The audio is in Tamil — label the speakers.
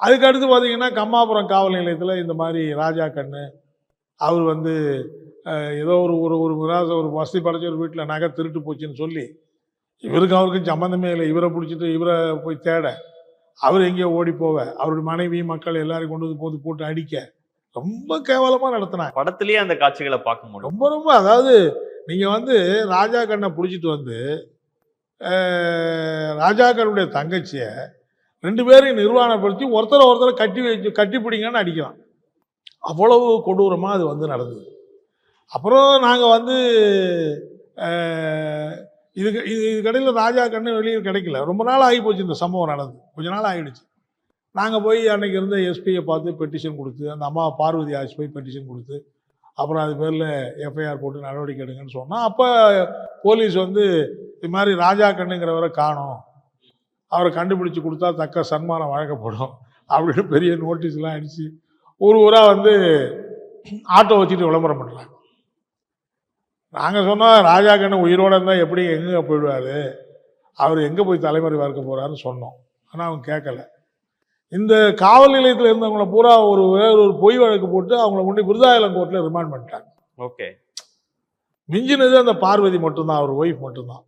Speaker 1: அதுக்கு அடுத்து பார்த்தீங்கன்னா கம்மாபுரம் காவல் நிலையத்தில் இந்த மாதிரி ராஜா கண்ணு அவர் வந்து ஏதோ ஒரு ஒரு ஒரு ஒரு வசதி படைச்ச ஒரு வீட்டில் நகை திருட்டு போச்சுன்னு சொல்லி இவருக்கு அவருக்கும் சம்மந்தமே இல்லை. இவரை பிடிச்சிட்டு இவரை போய் தேட, அவர் எங்கேயோ ஓடி போவ, அவருடைய மனைவி மக்கள் எல்லாரையும் கொண்டு வந்து போட்டு அடிக்க ரொம்ப கேவலமா நடத்தினாங்க.
Speaker 2: படத்திலேயே அந்த காட்சிகளை பார்க்க முடியும்.
Speaker 1: ரொம்ப ரொம்ப அதாவது நீங்க வந்து ராஜா கண்ணை பிடிச்சிட்டு வந்து ராஜா கண்ணுடைய தங்கச்சிய 2 பேரையும் நிர்வாணப்படுத்தி ஒருத்தரை கட்டி பிடிங்கன்னு அடிக்கலாம். அவ்வளவு கொடூரமா அது வந்து நடந்தது. அப்புறம் நாங்க வந்து இதுக்கடையில் ராஜா கண்ணு வெளியே கிடைக்கல. ரொம்ப நாள் ஆகி போச்சு இந்த சம்பவம் நடந்து. கொஞ்ச நாள் ஆகிடுச்சு. நாங்கள் போய் அன்னைக்கு இருந்த எஸ்பியை பார்த்து பெட்டிஷன் கொடுத்து, அந்த அம்மா பார்வதி ஆட்சி போய் பெட்டிஷன் கொடுத்து, அப்புறம் அது பேரில் எஃப்ஐஆர் போட்டு நடவடிக்கை எடுங்கன்னு சொன்னால், அப்போ போலீஸ் வந்து இது மாதிரி ராஜா கண்ணுங்கிறவரை காணோம், அவரை கண்டுபிடிச்சி கொடுத்தா தக்க சன்மானம் வழங்கப்படும் அப்படின்னு பெரிய நோட்டீஸ்லாம் அடித்து ஒரு ஊராக வந்து ஆட்டோ வச்சுட்டு விளம்பரம் பண்ணுறாங்க. நாங்கள் சொன்னோம் ராஜா கண்ணு உயிரோடு இருந்தால் எப்படி எங்கே போயிடுவார், அவர் எங்கே போய் தலைமறைவாக இருக்க போகிறாருன்னு சொன்னோம். ஆனால் அவங்க கேட்கல. இந்த காவல் நிலையத்தில் இருந்தவங்களை பூரா ஒரு பொய் வழக்கு போட்டு அவங்கள கொண்டு விருதாச்சலம் கோர்ட்டில் ரிமாண்ட் பண்ணிட்டாங்க.
Speaker 2: ஓகே.
Speaker 1: மிஞ்சினது அந்த பார்வதி மட்டும்தான், அவர் ஒய்ஃப் மட்டும்தான்.